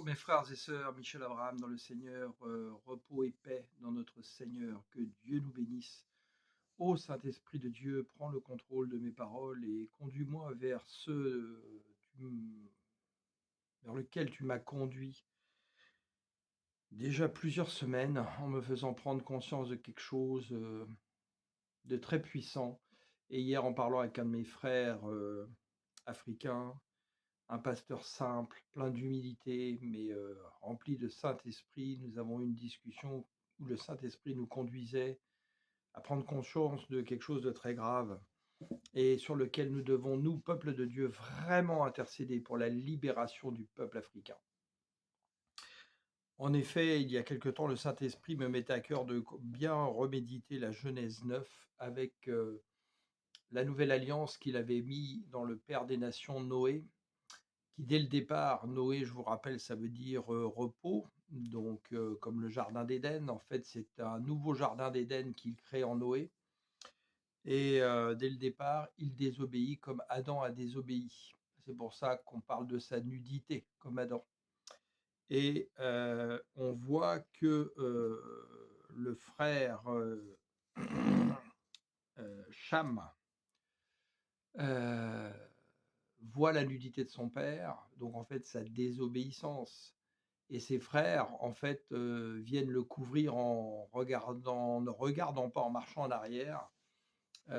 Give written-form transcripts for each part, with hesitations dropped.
Mes frères et sœurs, Michel Abraham dans le Seigneur, repos et paix dans notre Seigneur, que Dieu nous bénisse. Ô Saint-Esprit de Dieu, prends le contrôle de mes paroles et conduis-moi vers vers lequel tu m'as conduit déjà plusieurs semaines en me faisant prendre conscience de quelque chose de très puissant. Et hier, en parlant avec un de mes frères africains, un pasteur simple, plein d'humilité, mais rempli de Saint-Esprit. Nous avons eu une discussion où le Saint-Esprit nous conduisait à prendre conscience de quelque chose de très grave et sur lequel nous devons, nous, peuple de Dieu, vraiment intercéder pour la libération du peuple africain. En effet, il y a quelque temps, le Saint-Esprit me mettait à cœur de bien reméditer la Genèse 9 avec la nouvelle alliance qu'il avait mis dans le Père des Nations, Noé, qui dès le départ, Noé, je vous rappelle, ça veut dire repos, donc comme le jardin d'Éden. En fait, c'est un nouveau jardin d'Éden qu'il crée en Noé. Et dès le départ, il désobéit comme Adam a désobéi. C'est pour ça qu'on parle de sa nudité, comme Adam. Et on voit que le frère Cham euh, voit la nudité de son père, donc en fait sa désobéissance. Et ses frères, en fait, viennent le couvrir en regardant ne regardant pas, en marchant en arrière,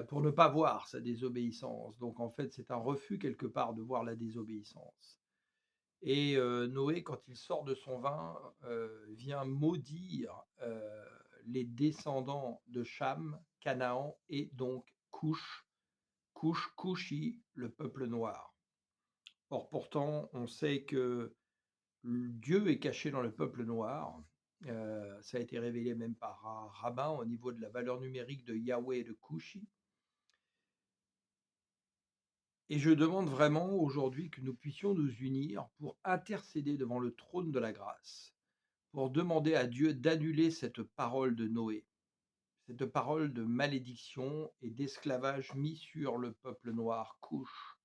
pour ne pas voir sa désobéissance. Donc en fait, c'est un refus quelque part de voir la désobéissance. Et Noé, quand il sort de son vin, vient maudire, les descendants de Cham, Canaan et donc Cushi, le peuple noir. Or pourtant, on sait que Dieu est caché dans le peuple noir. Ça a été révélé même par un rabbin au niveau de la valeur numérique de Yahweh et de Cushi. Et je demande vraiment aujourd'hui que nous puissions nous unir pour intercéder devant le trône de la grâce, pour demander à Dieu d'annuler cette parole de Noé, cette parole de malédiction et d'esclavage mis sur le peuple noir, Cush.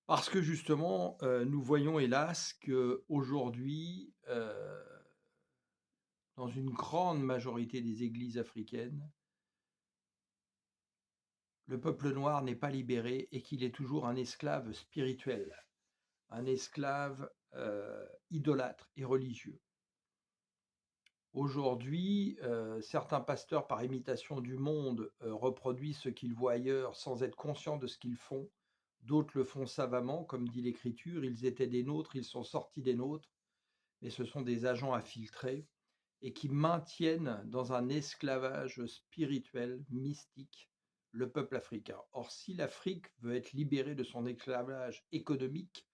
Parce que justement, nous voyons hélas qu'aujourd'hui, dans une grande majorité des églises africaines, le peuple noir n'est pas libéré et qu'il est toujours un esclave spirituel, un esclave idolâtre et religieux. Aujourd'hui, certains pasteurs, par imitation du monde, reproduisent ce qu'ils voient ailleurs sans être conscients de ce qu'ils font. D'autres le font savamment, comme dit l'Écriture, ils étaient des nôtres, ils sont sortis des nôtres, mais ce sont des agents infiltrés et qui maintiennent dans un esclavage spirituel, mystique, le peuple africain. Or, si l'Afrique veut être libérée de son esclavage économique,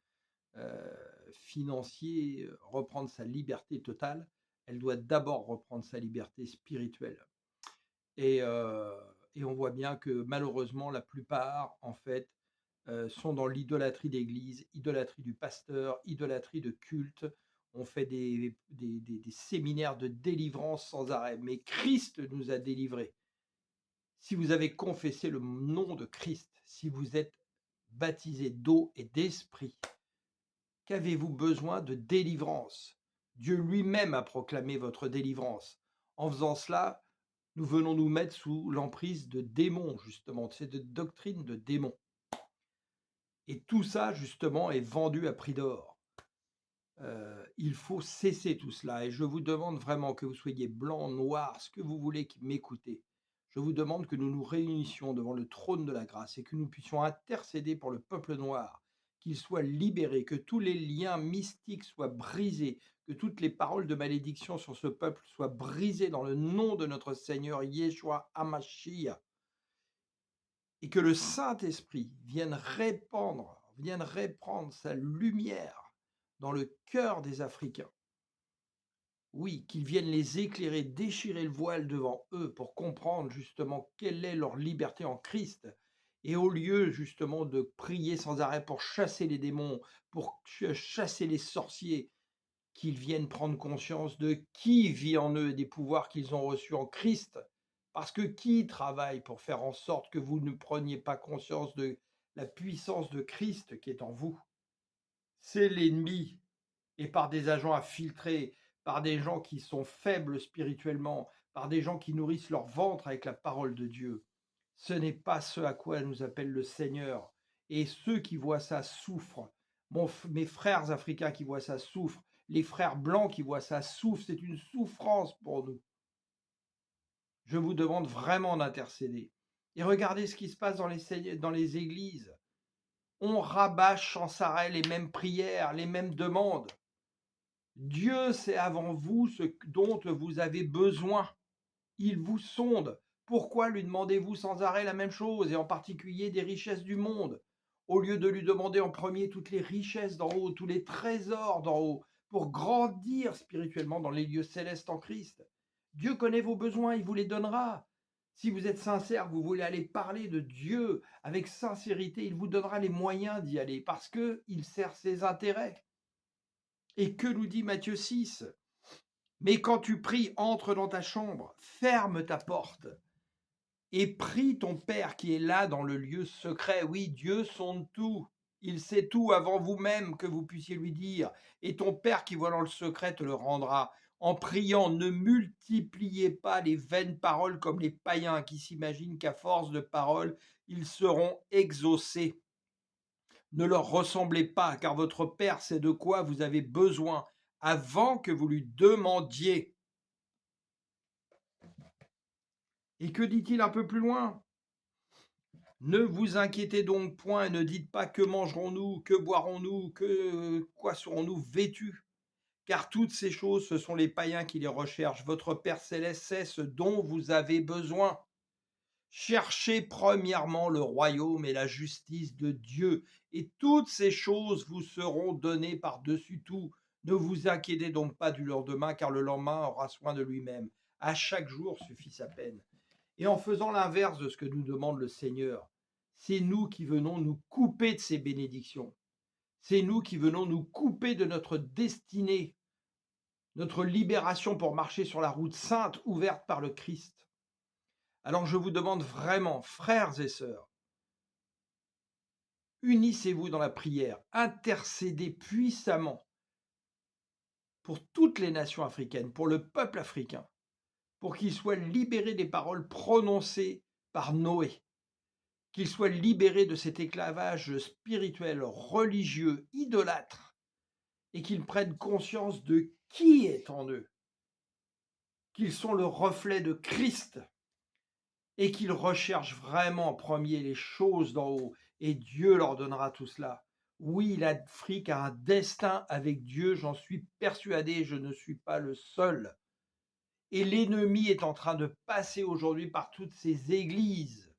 financier, reprendre sa liberté totale, elle doit d'abord reprendre sa liberté spirituelle. Et, euh, et on voit bien que malheureusement, la plupart, en fait, sont dans l'idolâtrie d'église, idolâtrie du pasteur, idolâtrie de culte. On fait des séminaires de délivrance sans arrêt. Mais Christ nous a délivrés. Si vous avez confessé le nom de Christ, si vous êtes baptisé d'eau et d'esprit, qu'avez-vous besoin de délivrance? Dieu lui-même a proclamé votre délivrance. En faisant cela, nous venons nous mettre sous l'emprise de démons, justement, c'est de doctrine de démons. Et tout ça, justement, est vendu à prix d'or. Il faut cesser tout cela. Et je vous demande vraiment, que vous soyez blanc, noir, ce que vous voulez qui m'écoutez. Je vous demande que nous nous réunissions devant le trône de la grâce et que nous puissions intercéder pour le peuple noir, qu'il soit libéré, que tous les liens mystiques soient brisés, que toutes les paroles de malédiction sur ce peuple soient brisées dans le nom de notre Seigneur Yeshua HaMashiach, et que le Saint-Esprit vienne répandre sa lumière dans le cœur des Africains. Oui, qu'il vienne les éclairer, déchirer le voile devant eux pour comprendre justement quelle est leur liberté en Christ. Et au lieu justement de prier sans arrêt pour chasser les démons, pour chasser les sorciers, qu'ils viennent prendre conscience de qui vit en eux et des pouvoirs qu'ils ont reçus en Christ. Parce que qui travaille pour faire en sorte que vous ne preniez pas conscience de la puissance de Christ qui est en vous? C'est l'ennemi. et par des agents infiltrés, par des gens qui sont faibles spirituellement, par des gens qui nourrissent leur ventre avec la parole de Dieu. Ce n'est pas ce à quoi nous appelle le Seigneur. Et ceux qui voient ça souffrent. Mes frères africains qui voient ça souffrent. Les frères blancs qui voient ça souffrent. C'est une souffrance pour nous. Je vous demande vraiment d'intercéder. Et regardez ce qui se passe dans les églises. On rabâche sans arrêt les mêmes prières, les mêmes demandes. Dieu sait avant vous ce dont vous avez besoin. Il vous sonde. Pourquoi lui demandez-vous sans arrêt la même chose, et en particulier des richesses du monde, au lieu de lui demander en premier toutes les richesses d'en haut, tous les trésors d'en haut, pour grandir spirituellement dans les lieux célestes en Christ? Dieu connaît vos besoins, il vous les donnera. Si vous êtes sincère, que vous voulez aller parler de Dieu avec sincérité, il vous donnera les moyens d'y aller, parce qu'il sert ses intérêts. Et que nous dit Matthieu 6? Mais quand tu pries, entre dans ta chambre, ferme ta porte et prie ton Père qui est là dans le lieu secret. Oui, Dieu sonde tout. Il sait tout avant vous-même que vous puissiez lui dire. Et ton Père qui voit dans le secret te le rendra. En priant, ne multipliez pas les vaines paroles comme les païens qui s'imaginent qu'à force de paroles, ils seront exaucés. Ne leur ressemblez pas, car votre Père sait de quoi vous avez besoin avant que vous lui demandiez. Et que dit-il un peu plus loin? Ne vous inquiétez donc point et ne dites pas que mangerons-nous, que boirons-nous, quoi serons-nous vêtus? Car toutes ces choses, ce sont les païens qui les recherchent. Votre Père céleste sait ce dont vous avez besoin. Cherchez premièrement le royaume et la justice de Dieu, et toutes ces choses vous seront données par-dessus tout. Ne vous inquiétez donc pas du lendemain, car le lendemain aura soin de lui-même. À chaque jour suffit sa peine. Et en faisant l'inverse de ce que nous demande le Seigneur, c'est nous qui venons nous couper de ces bénédictions. C'est nous qui venons nous couper de notre destinée, notre libération pour marcher sur la route sainte ouverte par le Christ. Alors je vous demande vraiment, frères et sœurs, unissez-vous dans la prière, intercédez puissamment pour toutes les nations africaines, pour le peuple africain, pour qu'il soit libéré des paroles prononcées par Noé, qu'il soit libéré de cet esclavage spirituel, religieux, idolâtre, et qu'ils prennent conscience de qui est en eux, qu'ils sont le reflet de Christ, et qu'ils recherchent vraiment en premier les choses d'en haut, et Dieu leur donnera tout cela. Oui, l'Afrique a un destin avec Dieu, j'en suis persuadé, je ne suis pas le seul. Et l'ennemi est en train de passer aujourd'hui par toutes ces églises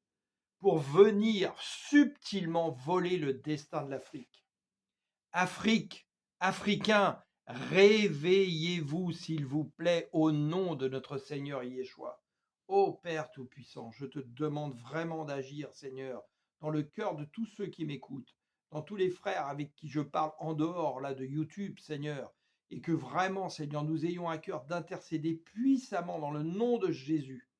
pour venir subtilement voler le destin de l'Afrique. Afrique, Africains, réveillez-vous, s'il vous plaît, au nom de notre Seigneur Yeshua. Ô Père Tout-Puissant, je te demande vraiment d'agir, Seigneur, dans le cœur de tous ceux qui m'écoutent, dans tous les frères avec qui je parle en dehors là de YouTube, Seigneur, et que vraiment, Seigneur, nous ayons à cœur d'intercéder puissamment dans le nom de Jésus.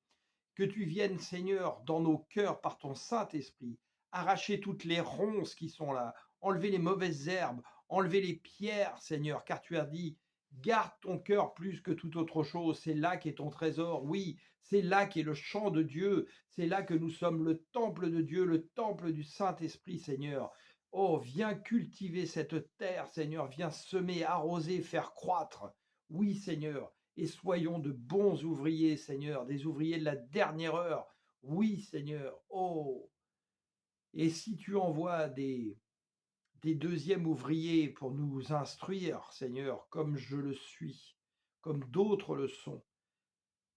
Que tu viennes, Seigneur, dans nos cœurs par ton Saint-Esprit, arracher toutes les ronces qui sont là, enlever les mauvaises herbes, enlever les pierres, Seigneur, car tu as dit, garde ton cœur plus que toute autre chose, c'est là qu'est ton trésor, oui, c'est là qu'est le champ de Dieu, c'est là que nous sommes le temple de Dieu, le temple du Saint-Esprit, Seigneur. Oh, viens cultiver cette terre, Seigneur, viens semer, arroser, faire croître. Oui, Seigneur, et soyons de bons ouvriers, Seigneur, des ouvriers de la dernière heure. Oui, Seigneur. Oh, et si tu envoies des deuxièmes ouvriers pour nous instruire, Seigneur, comme je le suis, comme d'autres le sont,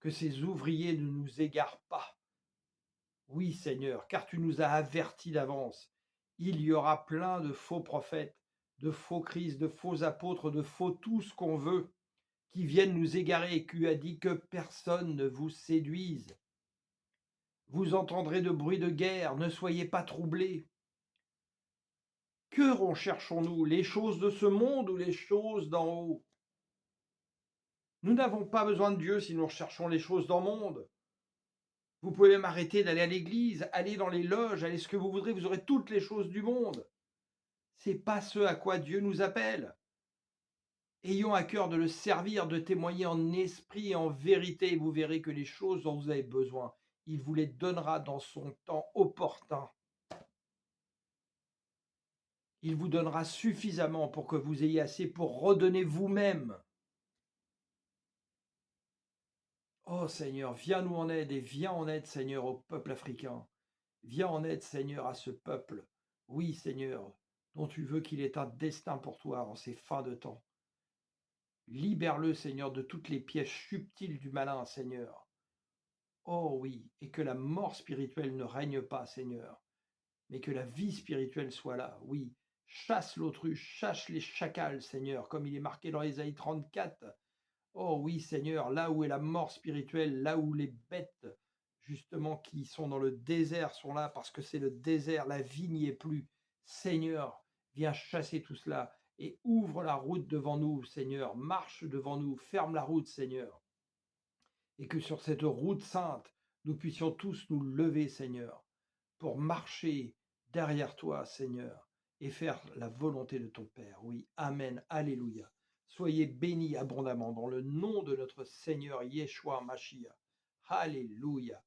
que ces ouvriers ne nous égarent pas. Oui, Seigneur, car tu nous as avertis d'avance. Il y aura plein de faux prophètes, de faux Christ, de faux apôtres, de faux tout ce qu'on veut, qui viennent nous égarer, et qui a dit que personne ne vous séduise. Vous entendrez de bruits de guerre, ne soyez pas troublés. Que recherchons-nous, les choses de ce monde ou les choses d'en haut? Nous n'avons pas besoin de Dieu si nous recherchons les choses dans le monde. Vous pouvez même arrêter d'aller à l'église, aller dans les loges, aller ce que vous voudrez, vous aurez toutes les choses du monde. C'est pas ce à quoi Dieu nous appelle. Ayons à cœur de le servir, de témoigner en esprit et en vérité, et vous verrez que les choses dont vous avez besoin, il vous les donnera dans son temps opportun. Il vous donnera suffisamment pour que vous ayez assez pour redonner vous-même. Oh Seigneur, viens nous en aide et viens en aide, Seigneur, au peuple africain. Viens en aide, Seigneur, à ce peuple. Oui, Seigneur, dont tu veux qu'il ait un destin pour toi en ces fins de temps. Libère-le, Seigneur, de toutes les pièges subtils du malin, Seigneur. Oh oui, et que la mort spirituelle ne règne pas, Seigneur, mais que la vie spirituelle soit là. Oui, chasse l'autruche, chasse les chacals, Seigneur, comme il est marqué dans Ésaïe 34. Oh oui, Seigneur, là où est la mort spirituelle, là où les bêtes, justement, qui sont dans le désert sont là, parce que c'est le désert, la vie n'y est plus. Seigneur, viens chasser tout cela et ouvre la route devant nous, Seigneur. Marche devant nous, ferme la route, Seigneur. Et que sur cette route sainte, nous puissions tous nous lever, Seigneur, pour marcher derrière toi, Seigneur, et faire la volonté de ton Père. Oui, Amen, Alléluia. Soyez bénis abondamment dans le nom de notre Seigneur Yeshua Mashiach. Alléluia.